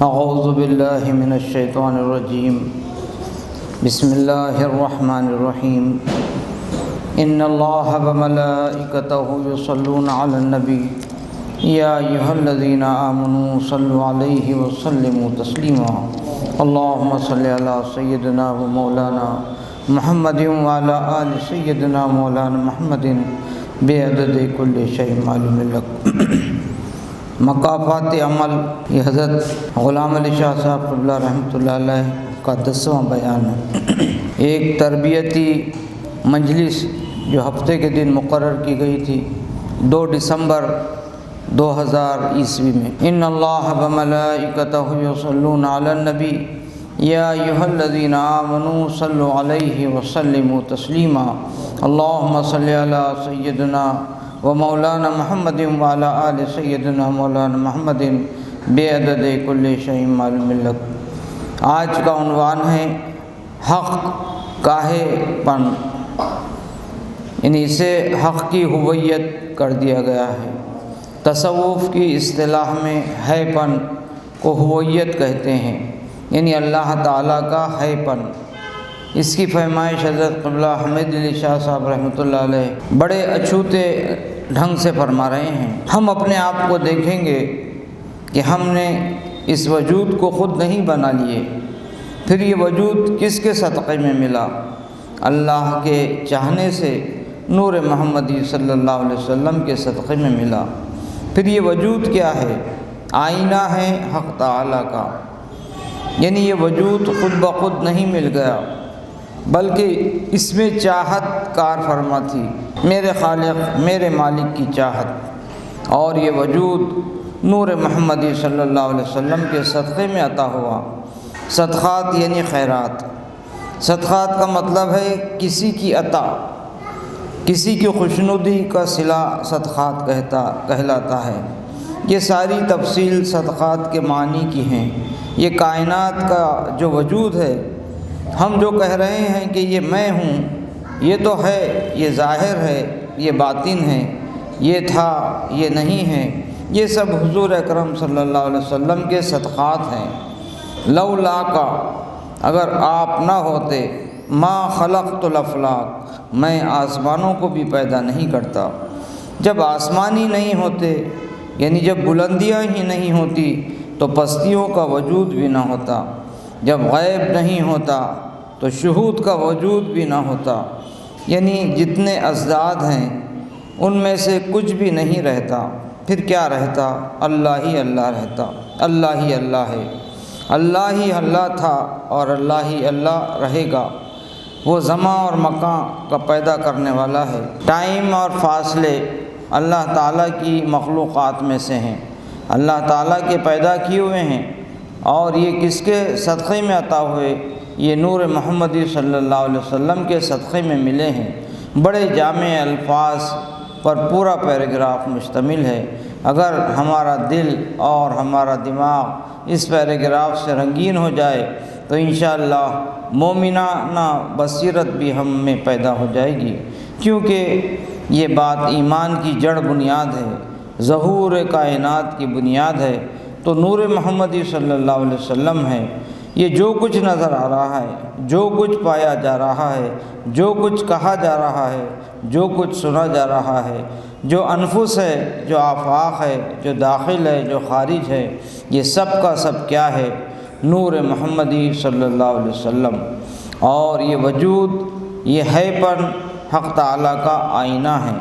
اعوذ باللہ من الشیطان الرجیم بسم اللہ الرحمن الرحیم ان اللہ وملائکتہ یصلون علی النبی یا ایھا الذین آمنوا صلوا علیہ وسلموا تسلیما اللہم صلی علی سیدنا و مولانا محمد وعلی آل سیدنا مولانا محمد بعدد کل شیء معلوم لک۔ مقافات عمل، یہ حضرت غلام علی شاہ صاحب قبلہ رحمۃ اللہ علیہ کا 10واں بیان ہے۔ ایک تربیتی مجلس جو ہفتے کے دن مقرر کی گئی تھی 2 دسمبر 2000 میں۔ ان اللہ وملائکتہ یصلون علی النبی یا ایھا الذین آمنوا صلوا علیہ وسلموا تسلیما اللہم صلی علی سیدنا و مولانا محمد وعلی آل سیدنا مولانا محمد بعدد کل شیء معلوم لک۔ آج کا عنوان ہے حق کاہے پن، یعنی اسے حق کی ہویت کر دیا گیا ہے۔ تصوف کی اصطلاح میں ہے پن کو ہویت کہتے ہیں، یعنی اللہ تعالیٰ کا ہے پن۔ اس کی فرمائش حضرت قبلہ حمید علی شاہ صاحب رحمۃ اللہ علیہ بڑے اچھوتے ڈھنگ سے فرما رہے ہیں۔ ہم اپنے آپ کو دیکھیں گے کہ ہم نے اس وجود کو خود نہیں بنا لیے، پھر یہ وجود کس کے صدقے میں ملا؟ اللہ کے چاہنے سے نور محمدی صلی اللہ علیہ وسلم کے صدقے میں ملا۔ پھر یہ وجود کیا ہے؟ آئینہ ہے حق تعالیٰ کا، یعنی یہ وجود خود بخود نہیں مل گیا، بلکہ اس میں چاہت کار فرما تھی، میرے خالق میرے مالک کی چاہت، اور یہ وجود نور محمدی صلی اللہ علیہ وسلم کے صدقے میں عطا ہوا۔ صدقات یعنی خیرات۔ صدقات کا مطلب ہے کسی کی عطا، کسی کی خوشنودی کا صلہ صدقات کہلاتا ہے۔ یہ ساری تفصیل صدقات کے معنی کی ہیں۔ یہ کائنات کا جو وجود ہے، ہم جو کہہ رہے ہیں کہ یہ میں ہوں، یہ تو ہے، یہ ظاہر ہے، یہ باطن ہے، یہ تھا، یہ نہیں ہے، یہ سب حضور اکرم صلی اللہ علیہ وسلم کے صدقات ہیں۔ لولا کا، اگر آپ نہ ہوتے، ما خلقت الافلاک، میں آسمانوں کو بھی پیدا نہیں کرتا۔ جب آسمان ہی نہیں ہوتے، یعنی جب بلندیاں ہی نہیں ہوتی تو پستیوں کا وجود بھی نہ ہوتا۔ جب غیب نہیں ہوتا تو شہود کا وجود بھی نہ ہوتا، یعنی جتنے اضداد ہیں ان میں سے کچھ بھی نہیں رہتا، پھر کیا رہتا؟ اللہ ہی اللہ رہتا، اللہ ہی اللہ ہے، اللہ ہی اللہ تھا اور اللہ ہی اللہ رہے گا۔ وہ زمان اور مکان کا پیدا کرنے والا ہے۔ ٹائم اور فاصلے اللہ تعالیٰ کی مخلوقات میں سے ہیں، اللہ تعالیٰ کے پیدا کیے ہوئے ہیں، اور یہ کس کے صدقے میں عطا ہوئے؟ یہ نور محمدی صلی اللہ علیہ وسلم کے صدقے میں ملے ہیں۔ بڑے جامع الفاظ پر پورا پیراگراف مشتمل ہے۔ اگر ہمارا دل اور ہمارا دماغ اس پیراگراف سے رنگین ہو جائے تو انشاءاللہ مومنانہ بصیرت بھی ہم میں پیدا ہو جائے گی، کیونکہ یہ بات ایمان کی جڑ بنیاد ہے، ظہور کائنات کی بنیاد ہے، تو نور محمدی صلی اللہ علیہ وسلم ہے۔ یہ جو کچھ نظر آ رہا ہے، جو کچھ پایا جا رہا ہے، جو کچھ کہا جا رہا ہے، جو کچھ سنا جا رہا ہے، جو انفس ہے، جو آفاق ہے، جو داخل ہے، جو خارج ہے، یہ سب کا سب کیا ہے؟ نور محمدی صلی اللہ علیہ وسلم۔ اور یہ وجود، یہ ہے پن حق تعالیٰ کا آئینہ ہے،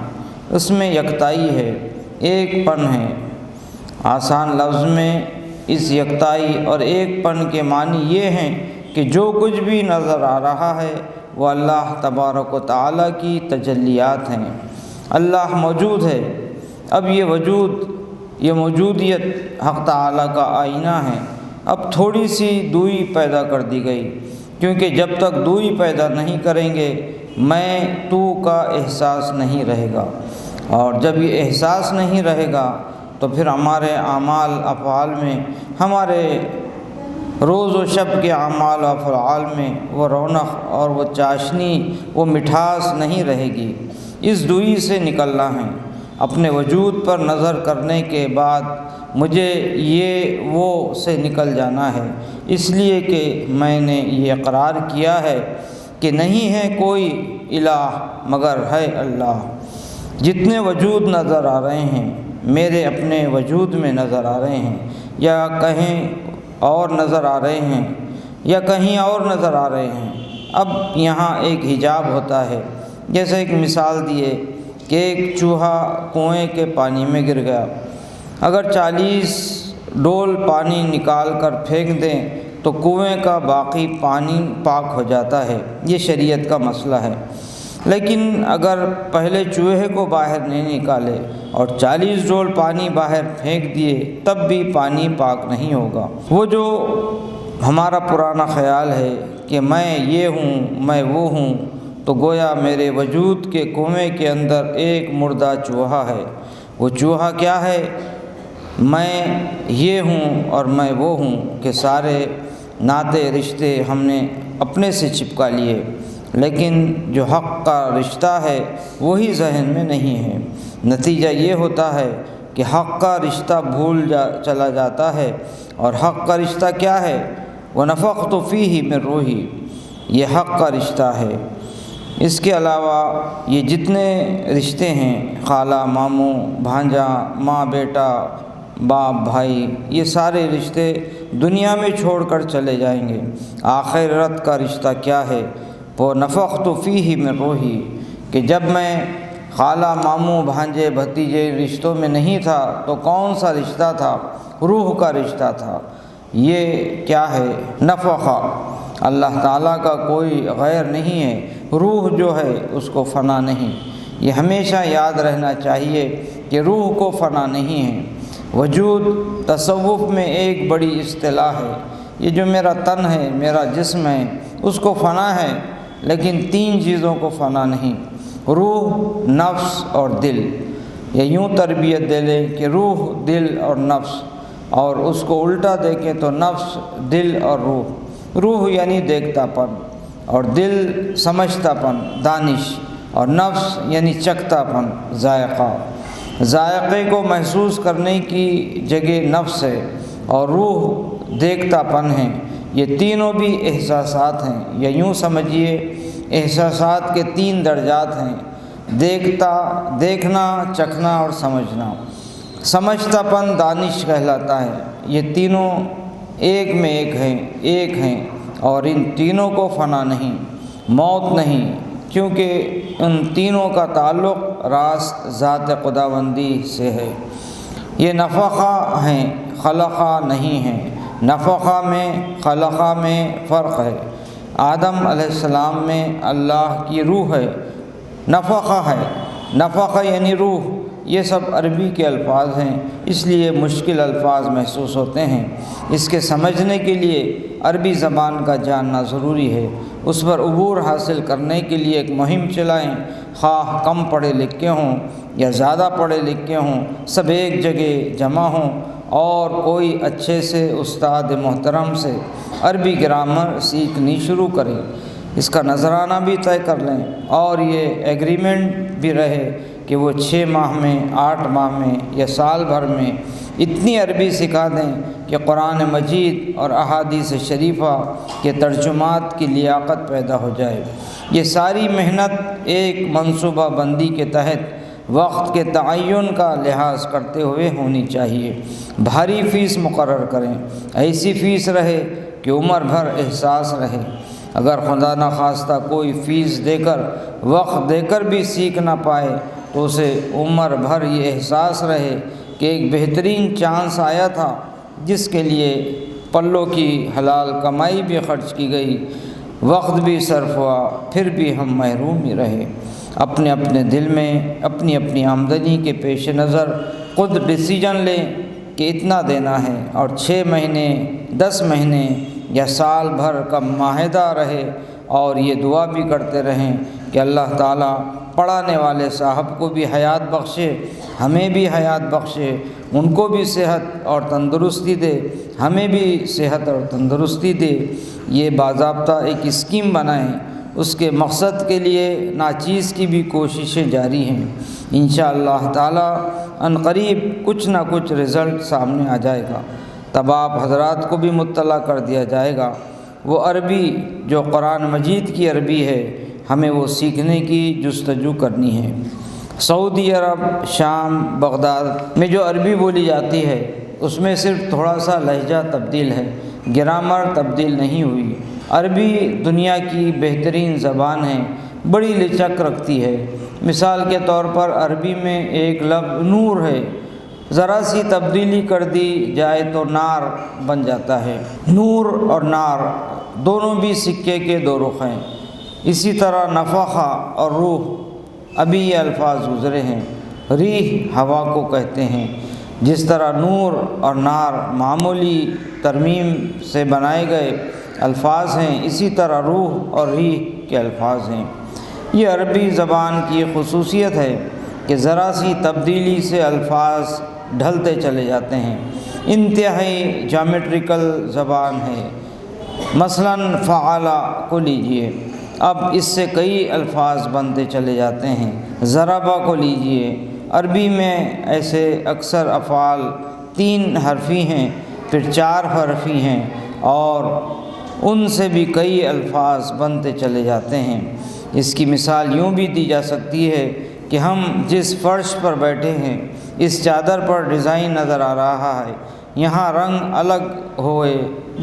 اس میں یکتائی ہے، ایک پن ہے۔ آسان لفظ میں اس یکتائی اور ایک پن کے معنی یہ ہیں کہ جو کچھ بھی نظر آ رہا ہے وہ اللہ تبارک و تعالیٰ کی تجلیات ہیں۔ اللہ موجود ہے۔ اب یہ وجود، یہ موجودیت حق تعالیٰ کا آئینہ ہے۔ اب تھوڑی سی دوری پیدا کر دی گئی، کیونکہ جب تک دوری پیدا نہیں کریں گے میں تو کا احساس نہیں رہے گا، اور جب یہ احساس نہیں رہے گا تو پھر ہمارے اعمال افعال میں، ہمارے روز و شب کے اعمال و افعال میں وہ رونق اور وہ چاشنی، وہ مٹھاس نہیں رہے گی۔ اس دوئی سے نکلنا ہے۔ اپنے وجود پر نظر کرنے کے بعد مجھے یہ وہ سے نکل جانا ہے، اس لیے کہ میں نے یہ اقرار کیا ہے کہ نہیں ہے کوئی الہ مگر ہے اللہ۔ جتنے وجود نظر آ رہے ہیں میرے اپنے وجود میں نظر آ رہے ہیں، یا کہیں اور نظر آ رہے ہیں، یا کہیں اور نظر آ رہے ہیں۔ اب یہاں ایک حجاب ہوتا ہے، جیسے ایک مثال دیے کہ ایک چوہا کنویں کے پانی میں گر گیا، اگر 40 ڈول پانی نکال کر پھینک دیں تو کنویں کا باقی پانی پاک ہو جاتا ہے، یہ شریعت کا مسئلہ ہے۔ لیکن اگر پہلے چوہے کو باہر نہیں نکالے اور 40 ڈول پانی باہر پھینک دیے تب بھی پانی پاک نہیں ہوگا۔ وہ جو ہمارا پرانا خیال ہے کہ میں یہ ہوں میں وہ ہوں، تو گویا میرے وجود کے کنویں کے اندر ایک مردہ چوہا ہے۔ وہ چوہا کیا ہے؟ میں یہ ہوں اور میں وہ ہوں کہ سارے ناطے رشتے ہم نے اپنے سے چپکا لیے، لیکن جو حق کا رشتہ ہے وہی ذہن میں نہیں ہے۔ نتیجہ یہ ہوتا ہے کہ حق کا رشتہ چلا جاتا ہے، اور حق کا رشتہ کیا ہے؟ وَنَفَخْتُ فِيهِ مِن رُوحِي، یہ حق کا رشتہ ہے۔ اس کے علاوہ یہ جتنے رشتے ہیں، خالہ ماموں بھانجا ماں بیٹا باپ بھائی، یہ سارے رشتے دنیا میں چھوڑ کر چلے جائیں گے۔ آخرت کا رشتہ کیا ہے؟ وہ نفخت فیہ من روحی، کہ جب میں خالہ ماموں بھانجے بھتیجے رشتوں میں نہیں تھا تو کون سا رشتہ تھا؟ روح کا رشتہ تھا۔ یہ کیا ہے؟ نفخہ، اللہ تعالیٰ کا کوئی غیر نہیں ہے، روح جو ہے اس کو فنا نہیں۔ یہ ہمیشہ یاد رہنا چاہیے کہ روح کو فنا نہیں ہے۔ وجود تصوف میں ایک بڑی اصطلاح ہے، یہ جو میرا تن ہے میرا جسم ہے اس کو فنا ہے، لیکن 3 چیزوں کو فنا نہیں، روح نفس اور دل۔ یا یوں تربیت دے لیں کہ روح دل اور نفس، اور اس کو الٹا دیکھیں تو نفس دل اور روح۔ روح یعنی دیکھتا پن، اور دل سمجھتا پن دانش، اور نفس یعنی چکھتا پن ذائقہ۔ ذائقے کو محسوس کرنے کی جگہ نفس ہے، اور روح دیکھتا پن ہے۔ یہ تینوں بھی احساسات ہیں، یا یوں سمجھیے احساسات کے 3 درجات ہیں، دیکھنا، چکھنا اور سمجھنا۔ سمجھتا پن دانش کہلاتا ہے۔ یہ تینوں ایک میں ایک ہیں، اور ان تینوں کو فنا نہیں، موت نہیں، کیونکہ ان تینوں کا تعلق راست ذات خداوندی سے ہے۔ یہ نفخہ ہیں، خلقہ نہیں ہیں۔ نفخہ میں خلقہ میں فرق ہے۔ آدم علیہ السلام میں اللہ کی روح ہے، نفخہ ہے۔ نفخہ یعنی روح، یہ سب عربی کے الفاظ ہیں، اس لیے مشکل الفاظ محسوس ہوتے ہیں۔ اس کے سمجھنے کے لیے عربی زبان کا جاننا ضروری ہے۔ اس پر عبور حاصل کرنے کے لیے ایک مہم چلائیں، خواہ کم پڑھے لکھے ہوں یا زیادہ پڑھے لکھے ہوں، سب ایک جگہ جمع ہوں اور کوئی اچھے سے استاد محترم سے عربی گرامر سیکھنی شروع کریں۔ اس کا نذرانہ بھی طے کر لیں، اور یہ ایگریمنٹ بھی رہے کہ وہ 6 ماہ میں 8 ماہ میں یا سال بھر میں اتنی عربی سکھا دیں کہ قرآن مجید اور احادیث شریفہ کے ترجمات کی لیاقت پیدا ہو جائے۔ یہ ساری محنت ایک منصوبہ بندی کے تحت وقت کے تعین کا لحاظ کرتے ہوئے ہونی چاہیے۔ بھاری فیس مقرر کریں، ایسی فیس رہے کہ عمر بھر احساس رہے۔ اگر خدا نخواستہ کوئی فیس دے کر وقت دے کر بھی سیکھ نہ پائے تو اسے عمر بھر یہ احساس رہے کہ ایک بہترین چانس آیا تھا جس کے لیے پلوں کی حلال کمائی بھی خرچ کی گئی، وقت بھی صرف ہوا، پھر بھی ہم محروم ہی رہے۔ اپنے اپنے دل میں اپنی اپنی آمدنی کے پیش نظر خود ڈیسیجن لیں کہ اتنا دینا ہے، اور 6 مہینے 10 مہینے یا سال بھر کا معاہدہ رہے، اور یہ دعا بھی کرتے رہیں کہ اللہ تعالیٰ پڑھانے والے صاحب کو بھی حیات بخشے، ہمیں بھی حیات بخشے، ان کو بھی صحت اور تندرستی دے، ہمیں بھی صحت اور تندرستی دے۔ یہ باضابطہ ایک اسکیم بنائیں اس کے مقصد کے لیے ناچیز کی بھی کوششیں جاری ہیں۔ انشاءاللہ تعالی ان قریب کچھ نہ کچھ رزلٹ سامنے آ جائے گا، تب آپ حضرات کو بھی مطلع کر دیا جائے گا۔ وہ عربی جو قرآن مجید کی عربی ہے، ہمیں وہ سیکھنے کی جستجو کرنی ہے۔ سعودی عرب، شام، بغداد میں جو عربی بولی جاتی ہے اس میں صرف تھوڑا سا لہجہ تبدیل ہے، گرامر تبدیل نہیں ہوئی۔ عربی دنیا کی بہترین زبان ہے، بڑی لچک رکھتی ہے۔ مثال کے طور پر عربی میں ایک لفظ نور ہے، ذرا سی تبدیلی کر دی جائے تو نار بن جاتا ہے۔ نور اور نار دونوں بھی سکے کے دو رخ ہیں۔ اسی طرح نفخہ اور روح، ابھی یہ الفاظ گزرے ہیں۔ ریح ہوا کو کہتے ہیں۔ جس طرح نور اور نار معمولی ترمیم سے بنائے گئے الفاظ ہیں، اسی طرح روح اور ریح کے الفاظ ہیں۔ یہ عربی زبان کی خصوصیت ہے کہ ذرا سی تبدیلی سے الفاظ ڈھلتے چلے جاتے ہیں۔ انتہائی جامیٹریکل زبان ہے۔ مثلاً فعلا کو لیجئے، اب اس سے کئی الفاظ بنتے چلے جاتے ہیں۔ ضربہ کو لیجئے، عربی میں ایسے اکثر افعال 3 حرفی ہیں، پھر 4 حرفی ہیں، اور ان سے بھی کئی الفاظ بنتے چلے جاتے ہیں۔ اس کی مثال یوں بھی دی جا سکتی ہے کہ ہم جس فرش پر بیٹھے ہیں، اس چادر پر ڈیزائن نظر آ رہا ہے، یہاں رنگ الگ ہوئے،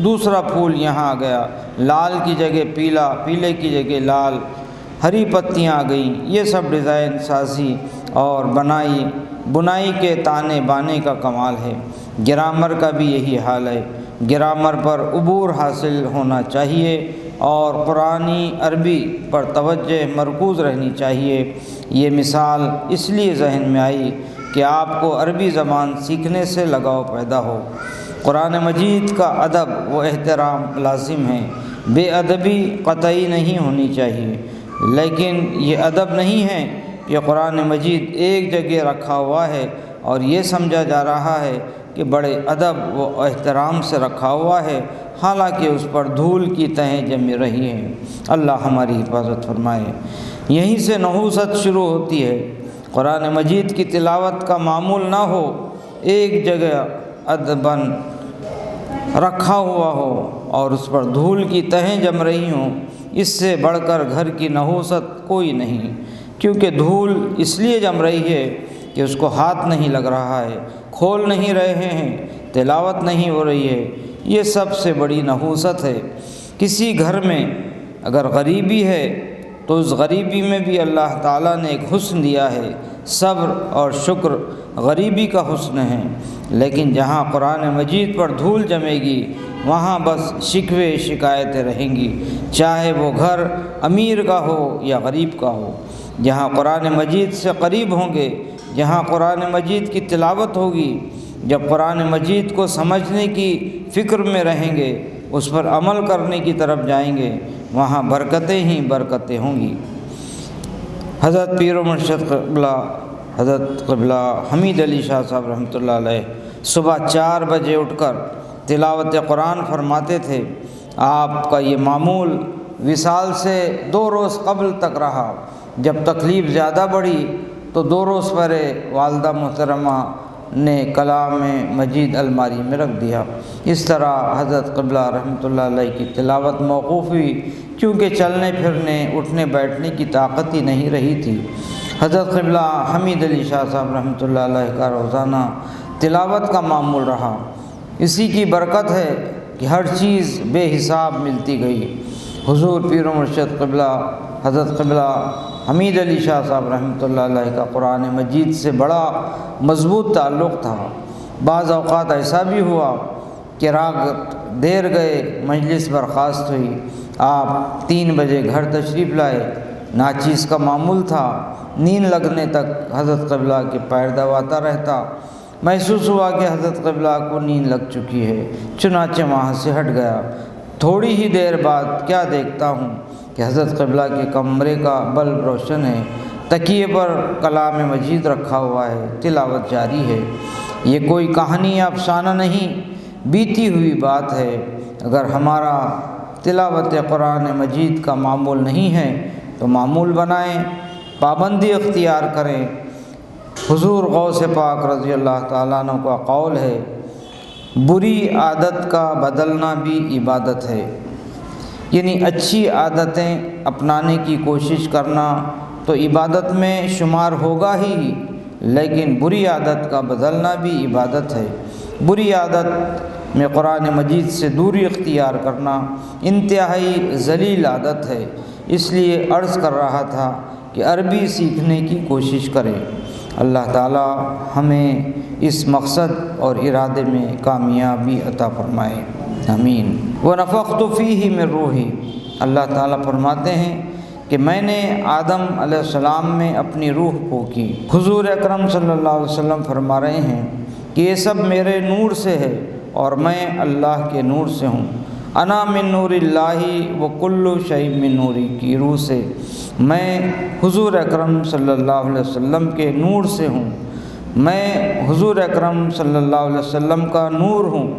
دوسرا پھول یہاں آ گیا، لال کی جگہ پیلا، پیلے کی جگہ لال، ہری پتیاں آ گئیں۔ یہ سب ڈیزائن سازی اور بنائی کے تانے بانے کا کمال ہے۔ گرامر کا بھی یہی حال ہے۔ گرامر پر عبور حاصل ہونا چاہیے اور قرآنی عربی پر توجہ مرکوز رہنی چاہیے۔ یہ مثال اس لیے ذہن میں آئی کہ آپ کو عربی زبان سیکھنے سے لگاؤ پیدا ہو۔ قرآن مجید کا ادب و احترام لازم ہے، بے ادبی قطعی نہیں ہونی چاہیے، لیکن یہ ادب نہیں ہے کہ قرآن مجید ایک جگہ رکھا ہوا ہے اور یہ سمجھا جا رہا ہے کہ بڑے ادب و احترام سے رکھا ہوا ہے، حالانکہ اس پر دھول کی تہیں جمی رہی ہیں۔ اللہ ہماری حفاظت فرمائے۔ یہیں سے نحوست شروع ہوتی ہے۔ قرآن مجید کی تلاوت کا معمول نہ ہو، ایک جگہ ادباً رکھا ہوا ہو اور اس پر دھول کی تہیں جم رہی ہوں، اس سے بڑھ کر گھر کی نحوست کوئی نہیں، کیونکہ دھول اس لیے جم رہی ہے کہ اس کو ہاتھ نہیں لگ رہا ہے، کھول نہیں رہے ہیں، تلاوت نہیں ہو رہی ہے۔ یہ سب سے بڑی نحوست ہے۔ کسی گھر میں اگر غریبی ہے تو اس غریبی میں بھی اللہ تعالیٰ نے ایک حسن دیا ہے، صبر اور شکر غریبی کا حسن ہے۔ لیکن جہاں قرآن مجید پر دھول جمے گی، وہاں بس شکوے شکایتیں رہیں گی، چاہے وہ گھر امیر کا ہو یا غریب کا ہو۔ جہاں قرآن مجید سے قریب ہوں گے، جہاں قرآن مجید کی تلاوت ہوگی، جب قرآن مجید کو سمجھنے کی فکر میں رہیں گے، اس پر عمل کرنے کی طرف جائیں گے، وہاں برکتیں ہی برکتیں ہوں گی۔ حضرت پیر و مرشد قبلہ حضرت قبلہ حمید علی شاہ صاحب رحمۃ اللہ علیہ صبح 4 بجے اٹھ کر تلاوت قرآن فرماتے تھے۔ آپ کا یہ معمول وصال سے 2 روز قبل تک رہا۔ جب تکلیف زیادہ بڑھی تو 2 روز پہلے والدہ محترمہ نے کلام مجید الماری میں رکھ دیا۔ اس طرح حضرت قبلہ رحمۃ اللہ علیہ کی تلاوت موقوف ہوئی، کیونکہ چلنے پھرنے اٹھنے بیٹھنے کی طاقت ہی نہیں رہی تھی۔ حضرت قبلہ حمید علی شاہ صاحب رحمۃ اللہ علیہ کا روزانہ تلاوت کا معمول رہا۔ اسی کی برکت ہے کہ ہر چیز بے حساب ملتی گئی۔ حضور پیر و مرشد قبلہ حضرت قبلہ حمید علی شاہ صاحب رحمۃ اللہ علیہ کا قرآن مجید سے بڑا مضبوط تعلق تھا۔ بعض اوقات ایسا بھی ہوا کہ رات دیر گئے، مجلس برخاست ہوئی، آپ 3 بجے گھر تشریف لائے۔ ناچیز کا معمول تھا، نیند لگنے تک حضرت قبلہ کے پیر دباتا رہتا۔ محسوس ہوا کہ حضرت قبلہ کو نیند لگ چکی ہے، چنانچہ وہاں سے ہٹ گیا۔ تھوڑی ہی دیر بعد کیا دیکھتا ہوں کہ حضرت قبلہ کے کمرے کا بلب روشن ہے، تکیے پر کلام مجید رکھا ہوا ہے، تلاوت جاری ہے۔ یہ کوئی کہانی یا افسانہ نہیں، بیتی ہوئی بات ہے۔ اگر ہمارا تلاوت قرآن مجید کا معمول نہیں ہے تو معمول بنائیں، پابندی اختیار کریں۔ حضور غوث پاک رضی اللہ تعالیٰ عنہ کا قول ہے، بری عادت کا بدلنا بھی عبادت ہے، یعنی اچھی عادتیں اپنانے کی کوشش کرنا تو عبادت میں شمار ہوگا ہی، لیکن بری عادت کا بدلنا بھی عبادت ہے۔ بری عادت میں قرآن مجید سے دوری اختیار کرنا انتہائی ذلیل عادت ہے، اس لیے عرض کر رہا تھا کہ عربی سیکھنے کی کوشش کریں۔ اللہ تعالی ہمیں اس مقصد اور ارادے میں کامیابی عطا فرمائے، آمین۔ وَنَفَخْتُ فِيهِ مِن رُوحِي، اللہ تعالیٰ فرماتے ہیں کہ میں نے آدم علیہ السلام میں اپنی روح پھونکی۔ حضور اکرم صلی اللہ علیہ وسلم فرما رہے ہیں کہ یہ سب میرے نور سے ہے اور میں اللہ کے نور سے ہوں۔ انا من نور اللہ وکل شیء من نوری کی روح سے میں حضور اکرم صلی اللہ علیہ وسلم کے نور سے ہوں، میں حضور اکرم صلی اللہ علیہ وسلم کا نور ہوں۔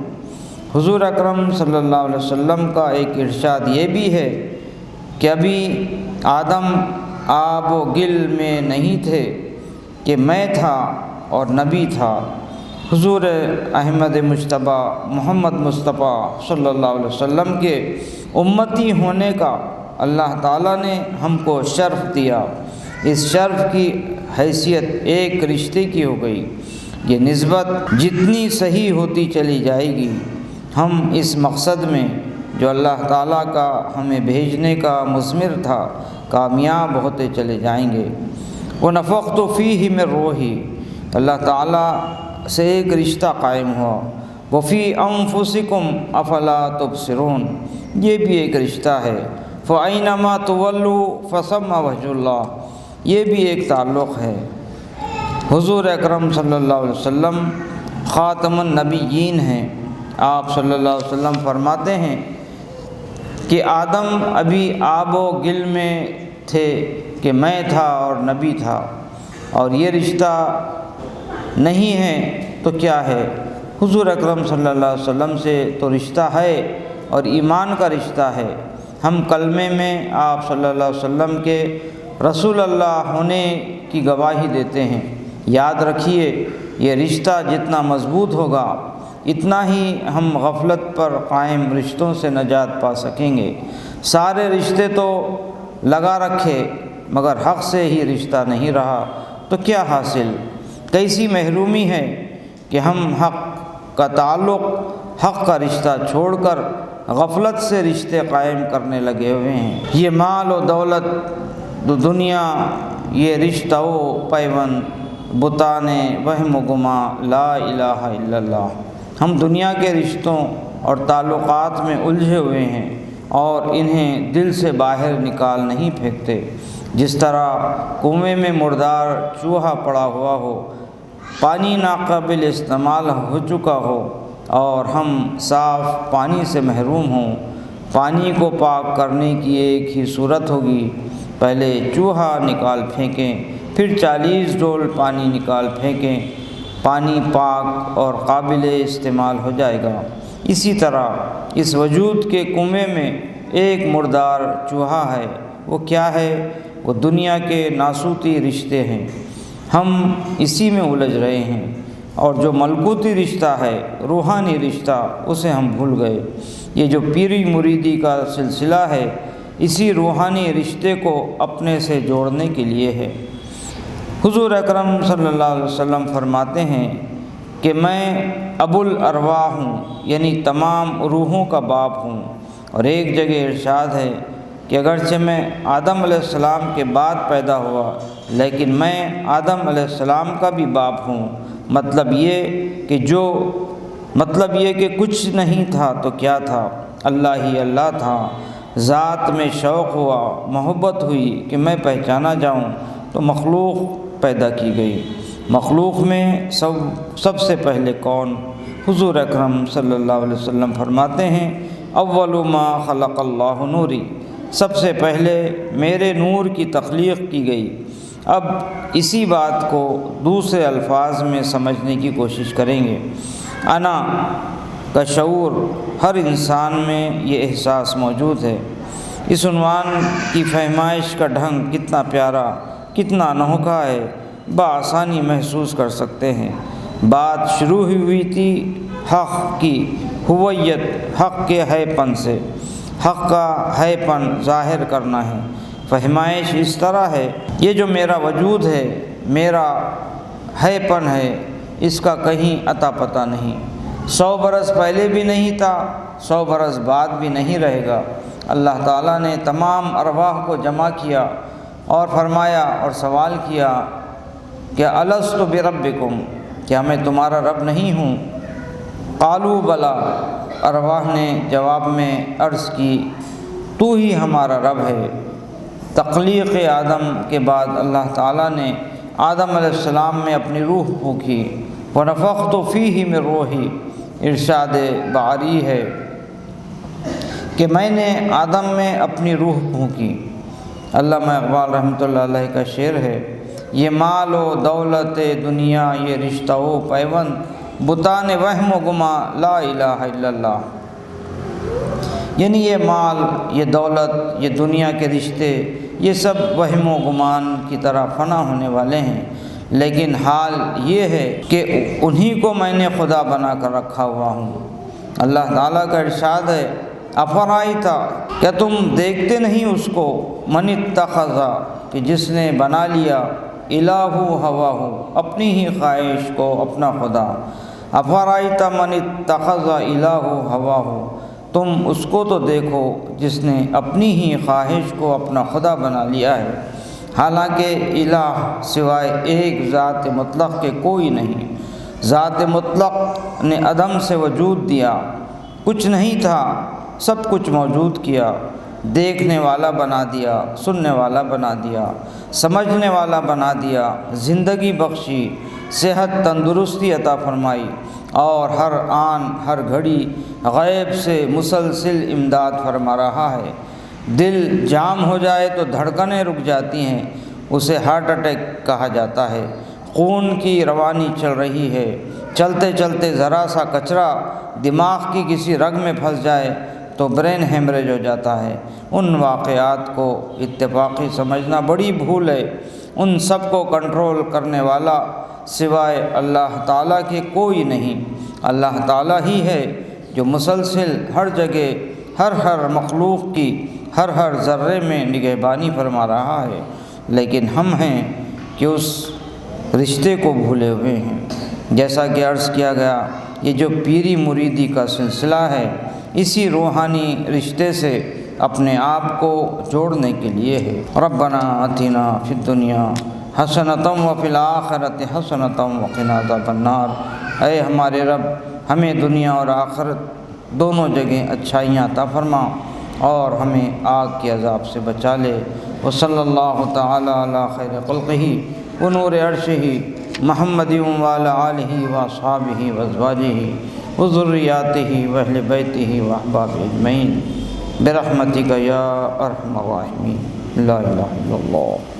حضور اکرم صلی اللہ علیہ وسلم کا ایک ارشاد یہ بھی ہے کہ ابھی آدم آب و گل میں نہیں تھے کہ میں تھا اور نبی تھا۔ حضور احمد مجتبیٰ محمد مصطفیٰ صلی اللہ علیہ وسلم کے امتی ہونے کا اللہ تعالیٰ نے ہم کو شرف دیا۔ اس شرف کی حیثیت ایک رشتے کی ہو گئی، یہ نسبت جتنی صحیح ہوتی چلی جائے گی ہم اس مقصد میں جو اللہ تعالیٰ کا ہمیں بھیجنے کا مضمر تھا کامیاب ہوتے چلے جائیں گے۔ وَنَفَخْتُ فِيهِ مِن رُوحِي، اللہ تعالیٰ سے ایک رشتہ قائم ہوا۔ وَفِي أَنفُسِكُمْ أَفَلَا تُبْصِرُونَ، یہ بھی ایک رشتہ ہے۔ فَأَيْنَمَا تُوَلُّوا فَثَمَّ وَجْهُ اللَّهِ، یہ بھی ایک تعلق ہے۔ حضور اکرم صلی اللہ علیہ وسلم خاتم النبیین ہیں۔ آپ صلی اللہ علیہ وسلم فرماتے ہیں کہ آدم ابھی آب و گل میں تھے کہ میں تھا اور نبی تھا، اور یہ رشتہ نہیں ہے تو کیا ہے؟ حضور اکرم صلی اللہ علیہ وسلم سے تو رشتہ ہے اور ایمان کا رشتہ ہے۔ ہم کلمے میں آپ صلی اللہ علیہ وسلم کے رسول اللہ ہونے کی گواہی دیتے ہیں۔ یاد رکھیے، یہ رشتہ جتنا مضبوط ہوگا اتنا ہی ہم غفلت پر قائم رشتوں سے نجات پا سکیں گے۔ سارے رشتے تو لگا رکھے مگر حق سے ہی رشتہ نہیں رہا تو کیا حاصل؟ کیسی محرومی ہے کہ ہم حق کا تعلق، حق کا رشتہ چھوڑ کر غفلت سے رشتے قائم کرنے لگے ہوئے ہیں۔ یہ مال و دولت دنیا، یہ رشتہ و پیون بتانے وہم و گما لا الہ الا اللہ۔ ہم دنیا کے رشتوں اور تعلقات میں الجھے ہوئے ہیں اور انہیں دل سے باہر نکال نہیں پھینکتے۔ جس طرح کنویں میں مردار چوہا پڑا ہوا ہو، پانی ناقابل استعمال ہو چکا ہو اور ہم صاف پانی سے محروم ہوں، پانی کو پاک کرنے کی ایک ہی صورت ہوگی، پہلے چوہا نکال پھینکیں پھر 40 ڈول پانی نکال پھینکیں، پانی پاک اور قابل استعمال ہو جائے گا۔ اسی طرح اس وجود کے کنویں میں ایک مردار چوہا ہے، وہ کیا ہے؟ وہ دنیا کے ناسوتی رشتے ہیں۔ ہم اسی میں الجھ رہے ہیں، اور جو ملکوتی رشتہ ہے، روحانی رشتہ، اسے ہم بھول گئے۔ یہ جو پیری مریدی کا سلسلہ ہے، اسی روحانی رشتے کو اپنے سے جوڑنے کے لیے ہے۔ حضور اکرم صلی اللہ علیہ وسلم فرماتے ہیں کہ میں ابو الارواح ہوں، یعنی تمام روحوں کا باپ ہوں۔ اور ایک جگہ ارشاد ہے کہ اگرچہ میں آدم علیہ السلام کے بعد پیدا ہوا لیکن میں آدم علیہ السلام کا بھی باپ ہوں۔ مطلب یہ کہ کچھ نہیں تھا تو کیا تھا؟ اللہ ہی اللہ تھا۔ ذات میں شوق ہوا، محبت ہوئی کہ میں پہچانا جاؤں تو مخلوق پیدا کی گئی۔ مخلوق میں سب سے پہلے کون؟ حضور اکرم صلی اللہ علیہ وسلم فرماتے ہیں اول ما خلق اللہ نوری، سب سے پہلے میرے نور کی تخلیق کی گئی۔ اب اسی بات کو دوسرے الفاظ میں سمجھنے کی کوشش کریں گے۔ انا کا شعور ہر انسان میں یہ احساس موجود ہے۔ اس عنوان کی فہمائش کا ڈھنگ کتنا پیارا، کتنا انوکھا ہے، بآسانی محسوس کر سکتے ہیں۔ بات شروع ہوئی تھی حق کی ہویت، حق کے ہے پن سے، حق کا ہے پن ظاہر کرنا ہے۔ فہمائش اس طرح ہے، یہ جو میرا وجود ہے، میرا ہے پن ہے، اس کا کہیں عطا پتہ نہیں۔ 100 برس پہلے بھی نہیں تھا، 100 برس بعد بھی نہیں رہے گا۔ اللہ تعالیٰ نے تمام ارواح کو جمع کیا اور فرمایا اور سوال کیا کہ الست بربکم، کیا میں تمہارا رب نہیں ہوں؟ قالوا بلا، ارواح نے جواب میں عرض کی تو ہی ہمارا رب ہے۔ تخلیق آدم کے بعد اللہ تعالیٰ نے آدم علیہ السلام میں اپنی روح پھونکی، وَنَفَخْتُ فِيهِ مِن رُوحِي، ارشاد باری ہے کہ میں نے آدم میں اپنی روح پھونکی۔ علامہ اقبال رحمۃ اللہ علیہ کا شعر ہے، یہ مال و دولت دنیا یہ رشتہ و پیوند، بتان وہم و گما لا الہ الا اللہ۔ یعنی یہ مال، یہ دولت، یہ دنیا کے رشتے، یہ سب وہم و گمان کی طرح فنا ہونے والے ہیں، لیکن حال یہ ہے کہ انہی کو میں نے خدا بنا کر رکھا ہوا ہوں۔ اللہ تعالیٰ کا ارشاد ہے، افرائیتا، کیا تم دیکھتے نہیں اس کو، من اتخذ، کہ جس نے بنا لیا، الہ ہواہ، اپنی ہی خواہش کو اپنا خدا۔ افرائیتا من اتخذ الہ ہواہ، تم اس کو تو دیکھو جس نے اپنی ہی خواہش کو اپنا خدا بنا لیا ہے۔ حالانکہ الہ سوائے ایک ذات مطلق کے کوئی نہیں۔ ذات مطلق نے عدم سے وجود دیا، کچھ نہیں تھا، سب کچھ موجود کیا، دیکھنے والا بنا دیا، سننے والا بنا دیا، سمجھنے والا بنا دیا، زندگی بخشی، صحت تندرستی عطا فرمائی، اور ہر آن ہر گھڑی غیب سے مسلسل امداد فرما رہا ہے۔ دل جام ہو جائے تو دھڑکنیں رک جاتی ہیں، اسے ہارٹ اٹیک کہا جاتا ہے۔ خون کی روانی چل رہی ہے، چلتے چلتے ذرا سا کچرا دماغ کی کسی رگ میں پھنس جائے تو برین ہیمریج ہو جاتا ہے۔ ان واقعات کو اتفاقی سمجھنا بڑی بھول ہے۔ ان سب کو کنٹرول کرنے والا سوائے اللہ تعالیٰ کے کوئی نہیں۔ اللہ تعالیٰ ہی ہے جو مسلسل ہر جگہ ہر مخلوق کی ہر ذرے میں نگہبانی فرما رہا ہے، لیکن ہم ہیں کہ اس رشتے کو بھولے ہوئے ہیں۔ جیسا کہ عرض کیا گیا، یہ جو پیری مریدی کا سلسلہ ہے، اسی روحانی رشتے سے اپنے آپ کو جوڑنے کے لیے ہے۔ ربنا آتنا فی الدنیا حسنۃ وفی الآخرۃ حسنۃ وقنا عذاب النار۔ اے ہمارے رب، ہمیں دنیا اور آخرت دونوں جگہ اچھائیاں عطا فرما اور ہمیں آگ کے عذاب سے بچا لے۔ وصلی اللہ تعالی علی خیر خلقہ ونور عرشہ محمد وعلی آلہ واصحابہ وازواجہ وذریاتہ واہل بیتہ واحبابہ اجمعین برحمتک یا ارحم الراحمین۔ لا الہ الا اللہ۔